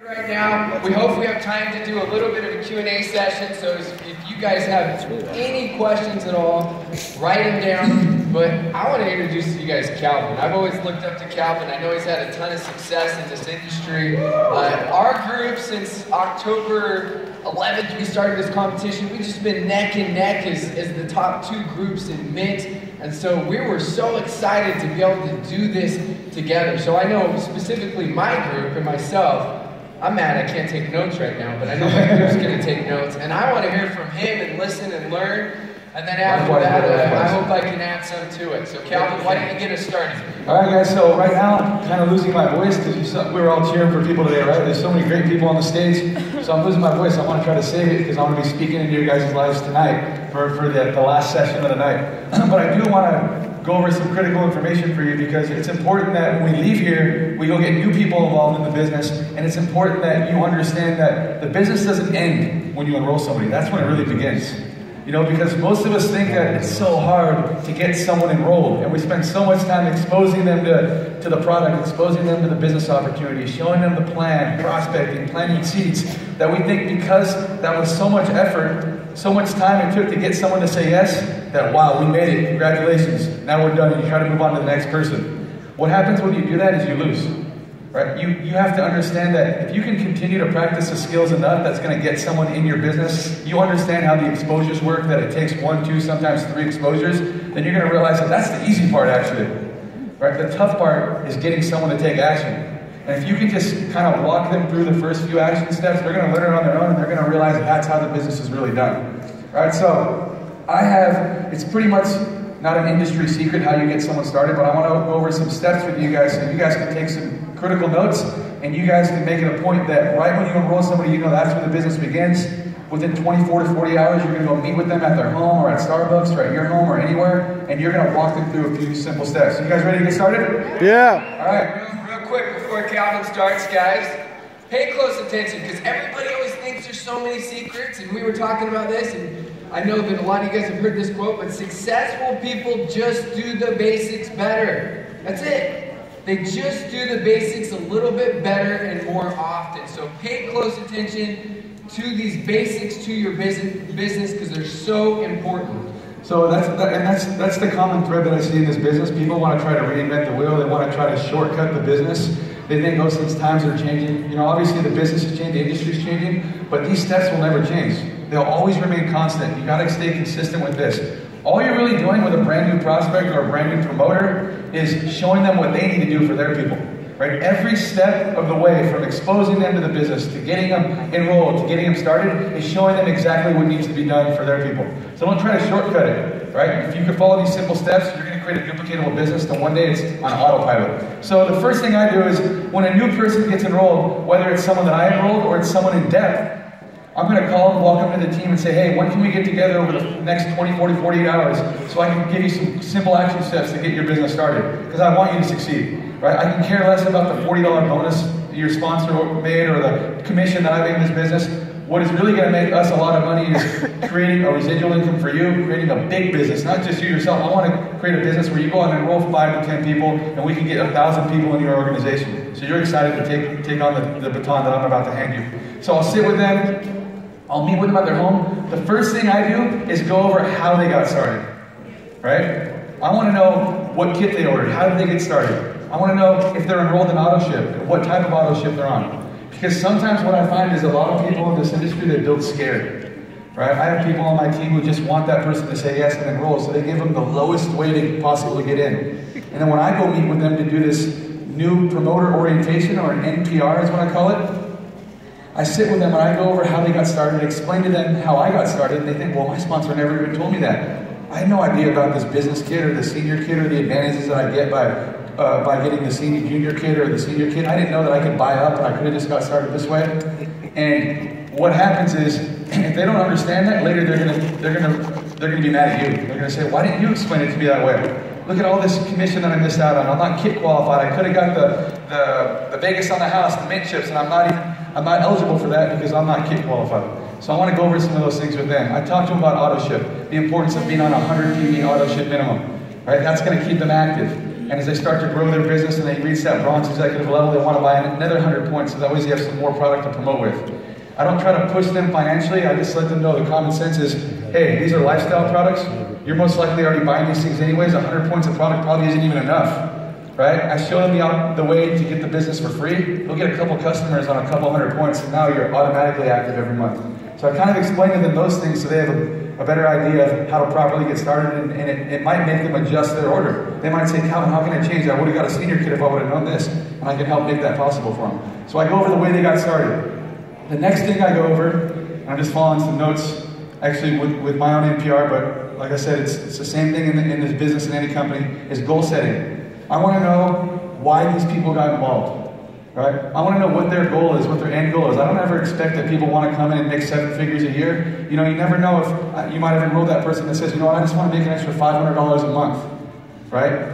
Right now, we hope we have time to do a little bit of a Q&A session, so if you guys have any questions at all, write them down. But I want to introduce to you guys Calvin. I've always looked up to Calvin. I know he's had a ton of success in this industry. Our group, since October 11th, we started this competition. We've just been neck and neck as the top two groups in Mynt. And so we were so excited to be able to do this together. So I know specifically my group and myself, I'm mad I can't take notes right now, but I know my group's going to take notes. And I want to hear from him and listen and learn. And then after that, I hope I can add some to it. So Calvin, why don't you get us started? All right, guys, so right now I'm kind of losing my voice because we were all cheering for people today, right? There's so many great people on the stage, so I'm losing my voice. I want to try to save it because I want to be speaking into your guys' lives tonight for the last session of the night. But I do want to go over some critical information for you because it's important that when we leave here, we go get new people involved in the business, and it's important that you understand that the business doesn't end when you enroll somebody. That's when it really begins. You know, because most of us think that it's so hard to get someone enrolled, and we spend so much time exposing them to the product, exposing them to the business opportunity, showing them the plan, prospecting, planting seeds, that we think because that was so much effort, so much time it took to get someone to say yes, that wow, we made it, congratulations, now we're done, and you try to move on to the next person. What happens when you do that is you lose. Right? You have to understand that if you can continue to practice the skills enough that's going to get someone in your business, you understand how the exposures work, that it takes 1, 2, sometimes 3 exposures, then you're going to realize that that's the easy part actually. Right? The tough part is getting someone to take action. And if you can just kind of walk them through the first few action steps, they're going to learn it on their own and they're going to realize that that's how the business is really done. All right, so it's pretty much not an industry secret how you get someone started, but I want to go over some steps with you guys so you guys can take some critical notes, and you guys can make it a point that right when you enroll somebody, you know that's when the business begins. Within 24 to 40 hours, you're going to go meet with them at their home or at Starbucks or at your home or anywhere, and you're going to walk them through a few simple steps. You guys ready to get started? Yeah. All right. Real quick before Calvin starts, guys, pay close attention because everybody always thinks there's so many secrets, and we were talking about this, and I know that a lot of you guys have heard this quote, but successful people just do the basics better. That's it. They just do the basics a little bit better and more often. So pay close attention to these basics to your business because they're so important. So that's the common thread that I see in this business. People want to try to reinvent the wheel. They want to try to shortcut the business. They think, oh, since times are changing, you know, obviously the business is changing, the industry is changing, but these steps will never change. They'll always remain constant. You got to stay consistent with this. All you're really doing with a brand new prospect or a brand new promoter is showing them what they need to do for their people. Right? Every step of the way, from exposing them to the business, to getting them enrolled, to getting them started, is showing them exactly what needs to be done for their people. So don't try to shortcut it. Right? If you can follow these simple steps, you're going to create a duplicatable business, then one day it's on autopilot. So the first thing I do is, when a new person gets enrolled, whether it's someone that I enrolled or it's someone in depth, I'm going to call them, walk them to the team and say, hey, when can we get together over the next 20, 40, 48 hours so I can give you some simple action steps to get your business started? Because I want you to succeed. Right? I can care less about the $40 bonus your sponsor made or the commission that I made in this business. What is really going to make us a lot of money is creating a residual income for you, creating a big business, not just you yourself. I want to create a business where you go out and enroll 5 to 10 people and we can get 1,000 people in your organization. So you're excited to take on the baton that I'm about to hand you. So I'll sit with them. I'll meet with them at their home. The first thing I do is go over how they got started, right? I want to know what kit they ordered. How did they get started? I want to know if they're enrolled in AutoShip, what type of AutoShip they're on. Because sometimes what I find is a lot of people in this industry, they build scared, right? I have people on my team who just want that person to say yes and enroll, so they give them the lowest way they can possibly get in. And then when I go meet with them to do this new promoter orientation, or an NPR is what I call it, I sit with them and I go over how they got started, explain to them how I got started, and they think, well, my sponsor never even told me that. I had no idea about this business kit or the senior kit or the advantages that I get by getting the senior junior kit or the senior kit. I didn't know that I could buy up and I could have just got started this way. And what happens is, if they don't understand that, later they're gonna be mad at you. They're gonna say, why didn't you explain it to me that way? Look at all this commission that I missed out on. I'm not kit qualified. I could have got the Vegas on the house, the Mynt chips, and I'm not eligible for that because I'm not kit qualified. So I want to go over some of those things with them. I talked to them about AutoShip, the importance of being on a 100 PV AutoShip minimum. Right? That's going to keep them active. And as they start to grow their business and they reach that bronze executive level, they want to buy another 100 points so that way you have some more product to promote with. I don't try to push them financially, I just let them know the common sense is, hey, these are lifestyle products. You're most likely already buying these things anyways. 100 points of product probably isn't even enough, right? I show them the way to get the business for free. You'll get a couple customers on a couple 100 points, and now you're automatically active every month. So I kind of explain to them those things so they have a better idea of how to properly get started, and it might make them adjust their order. They might say, Calvin, how can I change that? I would have got a senior kit if I would have known this, and I can help make that possible for them. So I go over the way they got started. The next thing I go over, and I'm just following some notes, actually with my own NPR, but like I said, it's the same thing in this business in any company, is goal setting. I want to know why these people got involved, right? I want to know what their goal is, what their end goal is. I don't ever expect that people want to come in and make 7 figures a year. You know, you never know if you might have enrolled that person that says, you know what, I just want to make an extra $500 a month, right?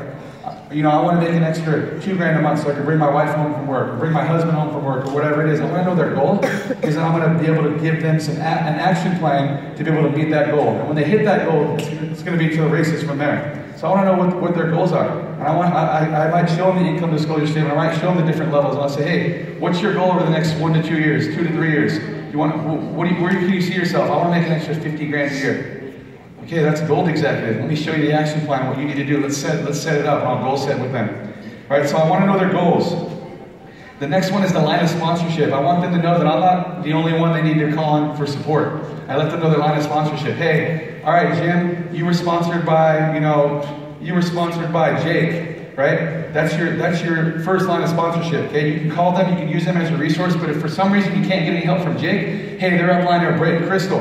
You know, I want to make an extra $2 grand a month so I can bring my wife home from work, or bring my husband home from work, or whatever it is. I want to know their goal, because then I'm going to be able to give them an action plan to be able to meet that goal. And when they hit that goal, it's going to be to the races from there. So I want to know what their goals are. And I might show them the income disclosure statement. I might show them the different levels. And I'll say, hey, what's your goal over the next 1 to 2 years, 2 to 3 years? Where can you see yourself? I want to make an extra 50 grand a year. Okay, that's gold executive. Let me show you the action plan, what you need to do. Let's set it up, and I'll goal set with them. All right, so I want to know their goals. The next one is the line of sponsorship. I want them to know that I'm not the only one they need to call on for support. I let them know their line of sponsorship. Hey, all right, Jim, you were sponsored by Jake, right? That's your first line of sponsorship. Okay, you can call them, you can use them as a resource. But if for some reason you can't get any help from Jake, hey, their upline are Brett and Crystal.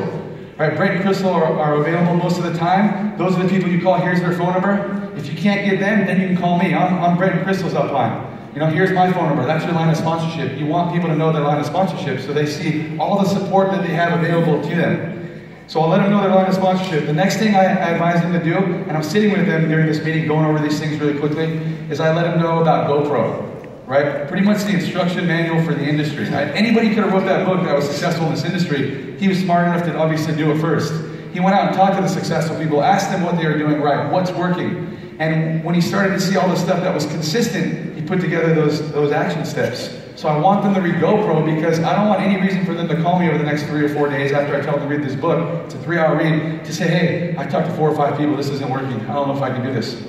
Right, Brett and Crystal are available most of the time. Those are the people you call. Here's their phone number. If you can't get them, then you can call me. I'm Brett and Crystal's upline. You know, here's my phone number. That's your line of sponsorship. You want people to know their line of sponsorship so they see all the support that they have available to them. So I'll let them know their line of sponsorship. The next thing I advise them to do, and I'm sitting with them during this meeting going over these things really quickly, is I let them know about GoPro. Right? Pretty much the instruction manual for the industry. Right? Anybody could have wrote that book that was successful in this industry. He was smart enough to obviously do it first. He went out and talked to the successful people, asked them what they were doing right, what's working. And when he started to see all the stuff that was consistent, he put together those action steps. So I want them to read GoPro because I don't want any reason for them to call me over the next 3 or 4 days after I tell them to read this book. It's a 3-hour read to say, hey, I talked to 4 or 5 people, this isn't working. I don't know if I can do this.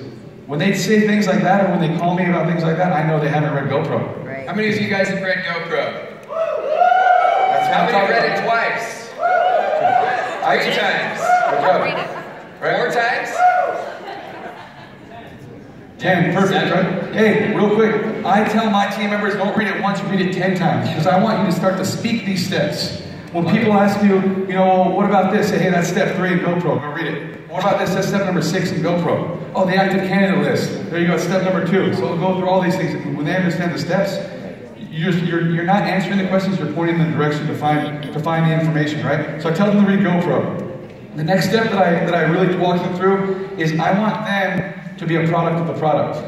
When they say things like that, or when they call me about things like that, I know they haven't read GoPro. Right. How many of you guys have read GoPro? How many read it twice? 3 times. Right? 4 times? 10, perfect, right? Hey, real quick, I tell my team members, don't read it once, read it 10 times, because I want you to start to speak these steps. When people ask you, you know, what about this? Say, hey, that's step 3 in GoPro, go read it. What about this? That's step number 6 in GoPro. Oh, the active candidate list. There you go, step number 2. So we'll go through all these things. When they understand the steps, you're not answering the questions, you're pointing them in the direction to find the information, right? So I tell them to read GoPro. The next step that I really walk them through is I want them to be a product of the product,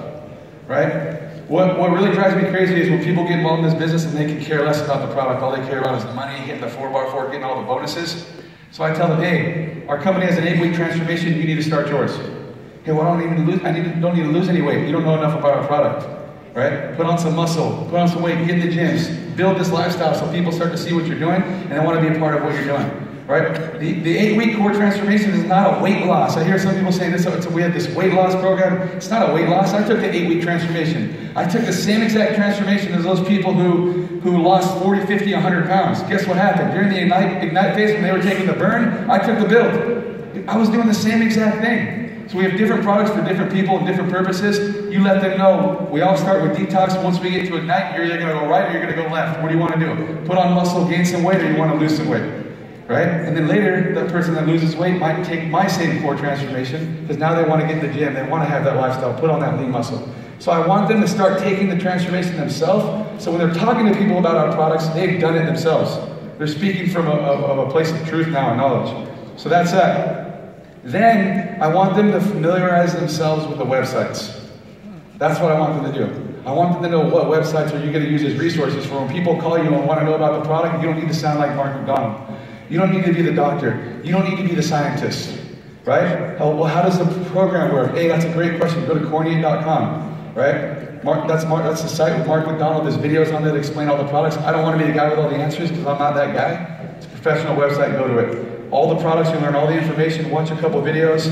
right? What really drives me crazy is when people get involved in this business and they can care less about the product. All they care about is the money, hitting the 4-bar fork, getting all the bonuses. So I tell them, hey, our company has an 8-week transformation, you need to start yours. Hey, well, I don't need to lose any weight. You don't know enough about our product, right? Put on some muscle, put on some weight, get in the gyms, build this lifestyle so people start to see what you're doing and they want to be a part of what you're doing, right? The 8-week core transformation is not a weight loss. I hear some people saying this, we have this weight loss program. It's not a weight loss. I took the 8-week transformation. I took the same exact transformation as those people who lost 40, 50, 100 pounds. Guess what happened? During the Ignite phase, when they were taking the burn, I took the build. I was doing the same exact thing. So we have different products for different people and different purposes. You let them know. We all start with detox. Once we get to Ignite, you're either going to go right or you're going to go left. What do you want to do? Put on muscle, gain some weight, or you want to lose some weight? Right? And then later, that person that loses weight might take my same core transformation because now they want to get in the gym. They want to have that lifestyle, put on that lean muscle. So I want them to start taking the transformation themselves. So when they're talking to people about our products, they've done it themselves. They're speaking from a place of truth now and knowledge. So that's that. Then I want them to familiarize themselves with the websites. That's what I want them to do. I want them to know what websites are you going to use as resources for when people call you and want to know about the product. You don't need to sound like Mark McDonald. You don't need to be the doctor. You don't need to be the scientist, right? Well, how does the program work? Hey, that's a great question. Go to cornea.com. right? That's the site with Mark McDonald. There's videos on there that explain all the products. I don't want to be the guy with all the answers because I'm not that guy. It's a professional website, go to it. All the products, you learn all the information, watch a couple videos,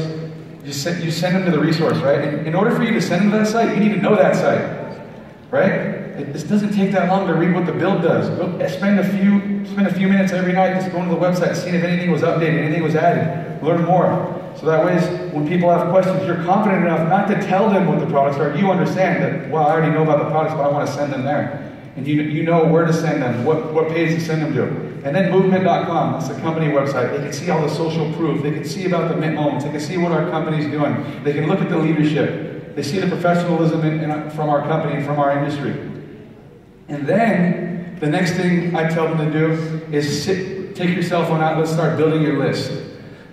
you send them to the resource, right? And in order for you to send them to that site, you need to know that site, right? It doesn't take that long to read what the build does. Spend a few minutes every night just going to the website, seeing if anything was updated, anything was added. Learn more. So that way, when people have questions, you're confident enough not to tell them what the products are. You understand that, well, I already know about the products, but I want to send them there. And you know where to send them, what page to send them to. And then movement.com, that's the company website. They can see all the social proof. They can see about the Mynt moments. They can see what our company's doing. They can look at the leadership. They see the professionalism from our company and from our industry. And then, the next thing I tell them to do is take your cell phone out, let's start building your list.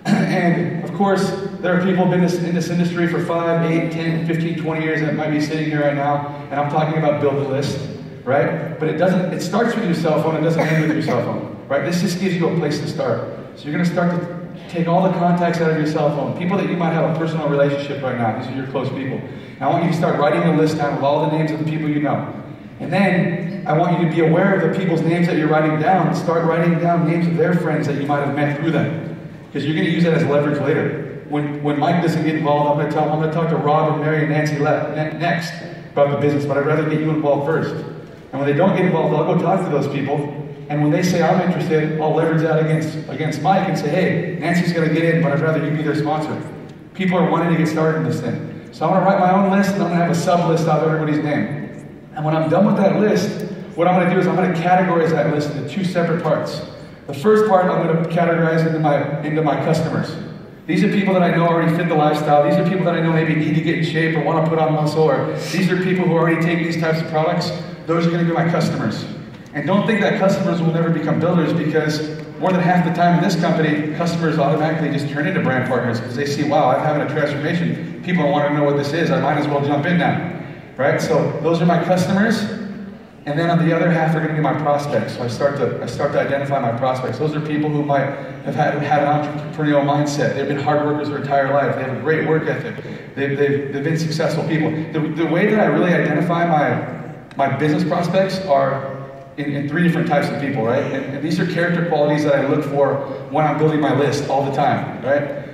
And of course, there are people who've been in this industry for 5, 8, 10, 15, 20 years that might be sitting here right now, and I'm talking about build a list, right? But it starts with your cell phone, it doesn't end with your cell phone, right? This just gives you a place to start. So you're gonna start to take all the contacts out of your cell phone, people that you might have a personal relationship right now, these are your close people. And I want you to start writing a list down with all the names of the people you know. And then, I want you to be aware of the people's names that you're writing down. Start writing down names of their friends that you might have met through them. Because you're going to use that as leverage later. When Mike doesn't get involved, I'm going to talk to Rob and Mary and Nancy next about the business, but I'd rather get you involved first. And when they don't get involved, I'll go talk to those people. And when they say I'm interested, I'll leverage that against Mike and say, hey, Nancy's going to get in, but I'd rather you be their sponsor. People are wanting to get started in this thing. So I'm going to write my own list, and I'm going to have a sub-list of everybody's name. And when I'm done with that list, what I'm going to do is I'm going to categorize that list into 2 separate parts. The first part I'm going to categorize into my customers. These are people that I know already fit the lifestyle. These are people that I know maybe need to get in shape or want to put on muscle. Or these are people who already take these types of products. Those are going to be my customers. And don't think that customers will never become builders, because more than half the time in this company, customers automatically just turn into brand partners because they see, wow, I'm having a transformation. People want to know what this is. I might as well jump in now. Right? So those are my customers, and then on the other half are going to be my prospects. So I start to identify my prospects. Those are people who might have had an entrepreneurial mindset. They've been hard workers their entire life. They have a great work ethic. They've been successful people. The way that I really identify my business prospects are in 3 different types of people, right? And these are character qualities that I look for when I'm building my list all the time, right?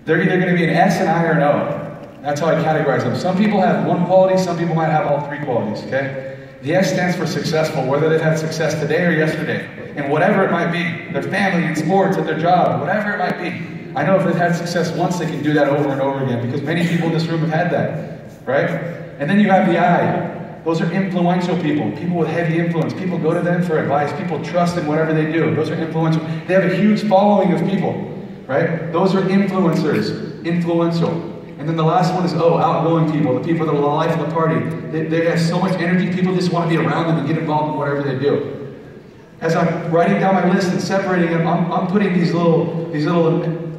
They're either going to be an S, an I, or an O. That's how I categorize them. Some people have 1 quality, some people might have all 3 qualities, okay? The S stands for successful, whether they've had success today or yesterday. And whatever it might be, their family, in sports, at their job, whatever it might be. I know if they've had success once, they can do that over and over again, because many people in this room have had that, right? And then you have the I. Those are influential people with heavy influence. People go to them for advice. People trust in whatever they do. Those are influential. They have a huge following of people, right? Those are influencers, influential. And then the last one is outgoing people, the people that are the life of the party. They have so much energy, people just want to be around them and get involved in whatever they do. As I'm writing down my list and separating them, I'm putting these little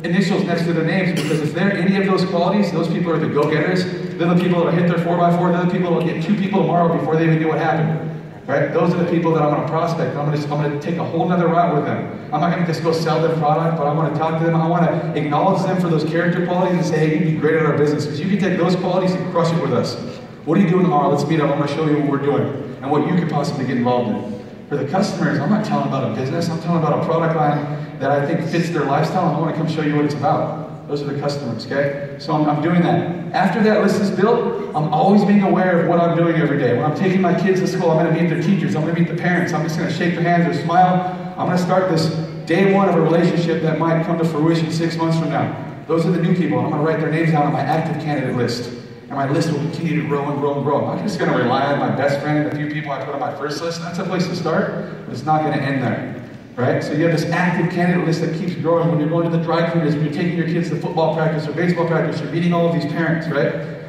initials next to their names, because if they're any of those qualities, those people are the go-getters. They're the people that will hit their 4x4. They're the people that will get 2 people tomorrow before they even knew what happened. Right? Those are the people that I'm going to prospect. I'm going to take a whole other route with them. I'm not going to just go sell their product, but I want to talk to them. I want to acknowledge them for those character qualities and say, hey, you'd be great at our business, because you can take those qualities and crush it with us. What are you doing tomorrow? Let's meet up. I'm going to show you what we're doing and what you could possibly get involved in. For the customers, I'm not telling about a business. I'm telling about a product line that I think fits their lifestyle, and I want to come show you what it's about. Those are the customers, okay? So I'm doing that. After that list is built, I'm always being aware of what I'm doing every day. When I'm taking my kids to school, I'm going to meet their teachers. I'm going to meet the parents. I'm just going to shake their hands or smile. I'm going to start this day 1 of a relationship that might come to fruition 6 months from now. Those are the new people. I'm going to write their names down on my active candidate list. And my list will continue to grow and grow and grow. I'm not just going to rely on my best friend and a few people I put on my first list. That's a place to start, but it's not going to end there. Right? So you have this active candidate list that keeps growing when you're going to the dry cleaners, when you're taking your kids to football practice or baseball practice, you're meeting all of these parents, right?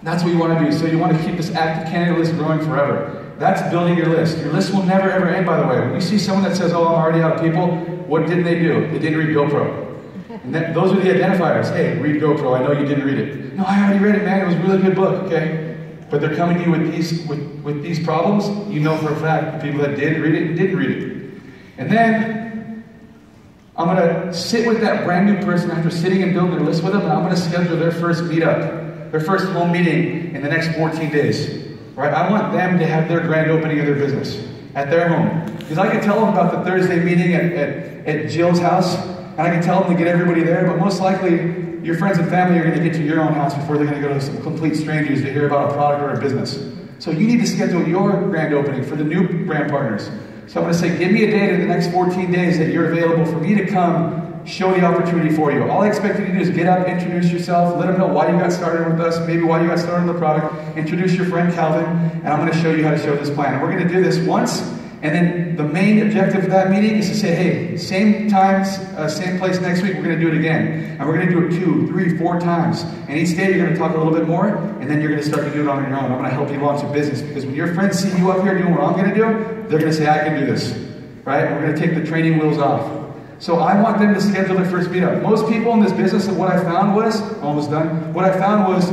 That's what you want to do. So you want to keep this active candidate list growing forever. That's building your list. Your list will never ever end, by the way. When you see someone that says, oh, I'm already out of people, what didn't they do? They didn't read GoPro. And those are the identifiers. Hey, read GoPro. I know you didn't read it. No, I already read it, man. It was a really good book, okay? But they're coming to you with these problems. You know for a fact the people that did read it and didn't read it. And then I'm going to sit with that brand new person after sitting and building their list with them, and I'm going to schedule their first meetup. their first home meeting in the next 14 days. Right? I want them to have their grand opening of their business at their home. Because I can tell them about the Thursday meeting at Jill's house, and I can tell them to get everybody there, but most likely your friends and family are going to get to your own house before they're going to go to some complete strangers to hear about a product or a business. So you need to schedule your grand opening for the new brand partners. So I'm going to say, give me a date in the next 14 days that you're available for me to come show the opportunity for you. All I expect you to do is get up, introduce yourself, let them know why you got started with us, maybe why you got started with the product, introduce your friend Calvin, and I'm going to show you how to show this plan. And we're going to do this once, and then the main objective of that meeting is to say, hey, same times, same place next week, we're going to do it again. And we're going to do it 2, 3, 4 times. And each day you're going to talk a little bit more, and then you're going to start to do it on your own. I'm going to help you launch a business, because when your friends see you up here doing what I'm going to do, they're going to say, I can do this. Right? We're going to take the training wheels off. So I want them to schedule their first meetup. Most people in this business, what I found was, almost done, what I found was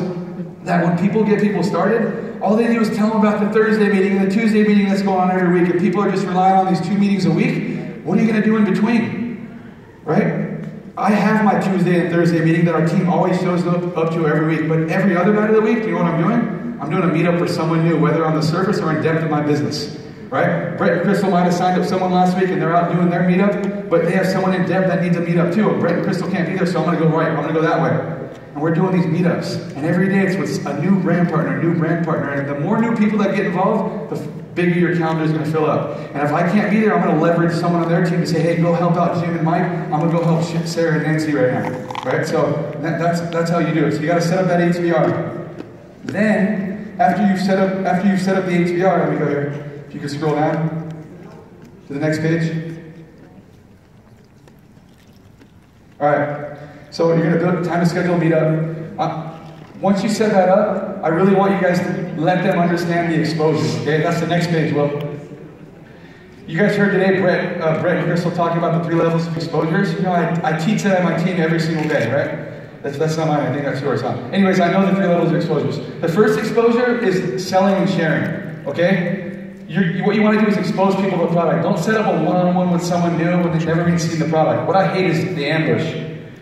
that when people get people started, all they do is tell them about the Thursday meeting and the Tuesday meeting that's going on every week, and people are just relying on these 2 meetings a week. What are you going to do in between? Right? I have my Tuesday and Thursday meeting that our team always shows up to every week, but every other night of the week, do you know what I'm doing? I'm doing a meetup for someone new, whether on the surface or in depth of my business. Right? Brett and Crystal might have signed up someone last week and they're out doing their meetup, but they have someone in depth that needs a meetup too. And Brett and Crystal can't be there, so I'm going to go right. I'm going to go that way. And we're doing these meetups. And every day it's with a new brand partner, And the more new people that get involved, the bigger your calendar is going to fill up. And if I can't be there, I'm going to leverage someone on their team to say, hey, go help out Jim and Mike. I'm going to go help Sarah and Nancy right now. Right? So that's how you do it. So you got to set up that HBR. Then, after you've set up the HBR, let me go here. If you can scroll down to the next page. All right. So you're going to build time to schedule a meetup. Once you set that up, I really want you guys to let them understand the exposure. Okay, that's the next page. Well, you guys heard today Brett and Crystal talking about the 3 levels of exposures. You know, I teach that at my team every single day, right? That's not mine. I think that's yours, huh? Anyways, I know the 3 levels of exposures. The first exposure is selling and sharing. Okay. What you want to do is expose people to the product. Don't set up a one-on-one with someone new when they've never even seen the product. What I hate is the ambush,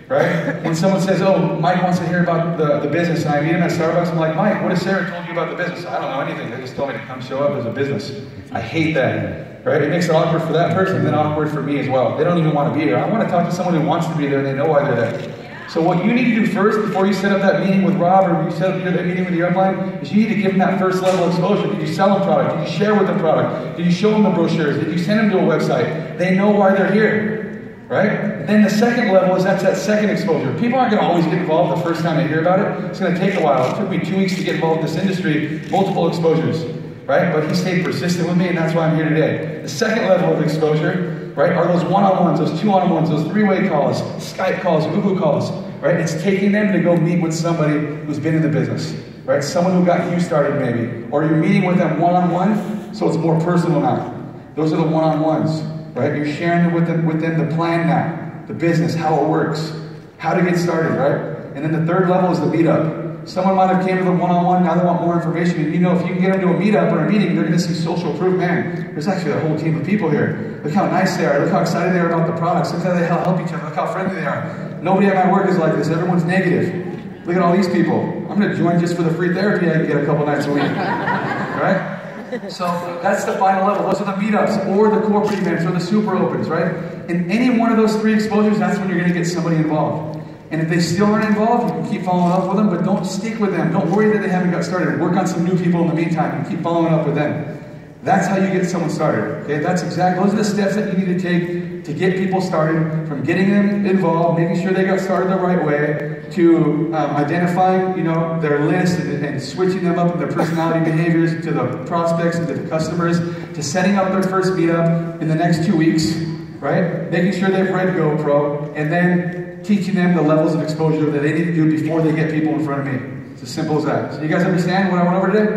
right? When someone says, oh, Mike wants to hear about the business, and I meet him at Starbucks, I'm like, Mike, what has Sarah told you about the business? I don't know anything. They just told me to come show up as a business. I hate that, right? It makes it awkward for that person, and then awkward for me as well. They don't even want to be here. I want to talk to someone who wants to be there, and they know why they're there. So what you need to do first, before you set up that meeting with Rob, or you set up that meeting with your upline, is you need to give them that first level exposure. Did you sell them product? Did you share with them product? Did you show them the brochures? Did you send them to a website? They know why they're here, right? Then the second level is that's that second exposure. People aren't going to always get involved the first time they hear about it. It's going to take a while. It took me 2 weeks to get involved in this industry, multiple exposures, right? But he stayed persistent with me, and that's why I'm here today. The second level of exposure, right, are those one-on-ones, those 2-on-1s, those 3-way calls, Skype calls, Google calls, right? It's taking them to go meet with somebody who's been in the business, right? Someone who got you started maybe. Or you're meeting with them one-on-one, so it's more personal now. Those are the one-on-ones, right? You're sharing with them the plan now, the business, how it works, how to get started, right? And then the third level is the meetup. Someone might have came to the one-on-one, now they want more information. And you know, if you can get them to a meetup or a meeting, they're going to see social proof. Man, there's actually a whole team of people here. Look how nice they are. Look how excited they are about the products. Look how they help each other. Look how friendly they are. Nobody at my work is like this. Everyone's negative. Look at all these people. I'm going to join just for the free therapy I can get a couple nights a week. Right? So that's the final level. Those are the meetups or the corporate events or the super opens, right? In any one of those 3 exposures, that's when you're going to get somebody involved. And if they still aren't involved, you can keep following up with them, but don't stick with them. Don't worry that they haven't got started. Work on some new people in the meantime and keep following up with them. That's how you get someone started. Okay, those are the steps that you need to take to get people started, from getting them involved, making sure they got started the right way, to identifying, their list and switching them up in their personality behaviors to the prospects and to the customers, to setting up their first meetup in the next 2 weeks, right? Making sure they've read GoPro, and then teaching them the levels of exposure that they need to do before they get people in front of me. It's as simple as that. So you guys understand what I went over today?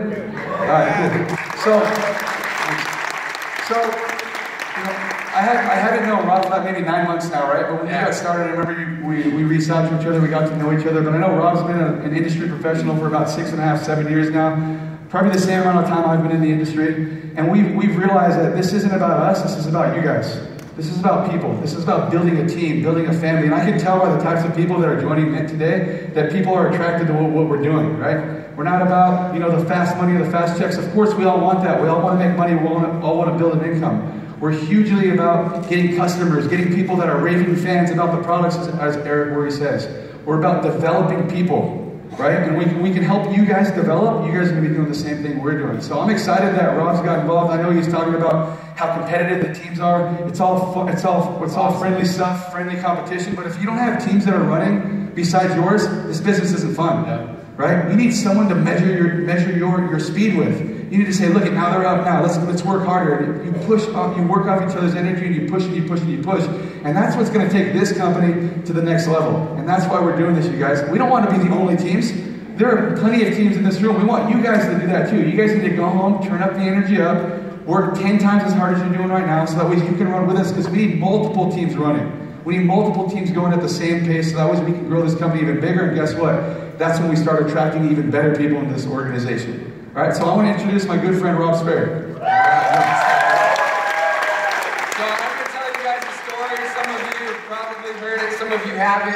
All right, cool. I haven't known Rob for about maybe 9 months now, right? But when we got started, I remember we reached out to each other, we got to know each other. But I know Rob's been an industry professional for about 6.5, 7 years now. Probably the same amount of time I've been in the industry. And we've realized that this isn't about us, this is about you guys. This is about people. This is about building a team, building a family. And I can tell by the types of people that are joining Mynt today that people are attracted to what we're doing, right? We're not about, the fast money or the fast checks. Of course, we all want that. We all want to make money. We all want to build an income. We're hugely about getting customers, getting people that are raving fans about the products, as Eric Worre says. We're about developing people. Right? And we can help you guys develop. You guys are going to be doing the same thing we're doing. So I'm excited that Rob's got involved. I know he's talking about how competitive the teams are. It's all fun, it's all friendly stuff, friendly competition. But if you don't have teams that are running besides yours, this business isn't fun. Yeah. Right? You need someone to measure your speed with. You need to say, look, now they're up. Now let's work harder. You push up, you work off each other's energy, and you push and you push and you push. And that's what's going to take this company to the next level. And that's why we're doing this, you guys. We don't want to be the only teams. There are plenty of teams in this room. We want you guys to do that too. You guys need to go home, turn up the energy up, work 10 times as hard as you're doing right now, so that way you can run with us, because we need multiple teams running. We need multiple teams going at the same pace, so that way we can grow this company even bigger. And guess what? That's when we start attracting even better people into this organization. All right, so I want to introduce my good friend Rob Sperry. So I'm going to tell you guys a story. Some of you have probably heard it, some of you haven't.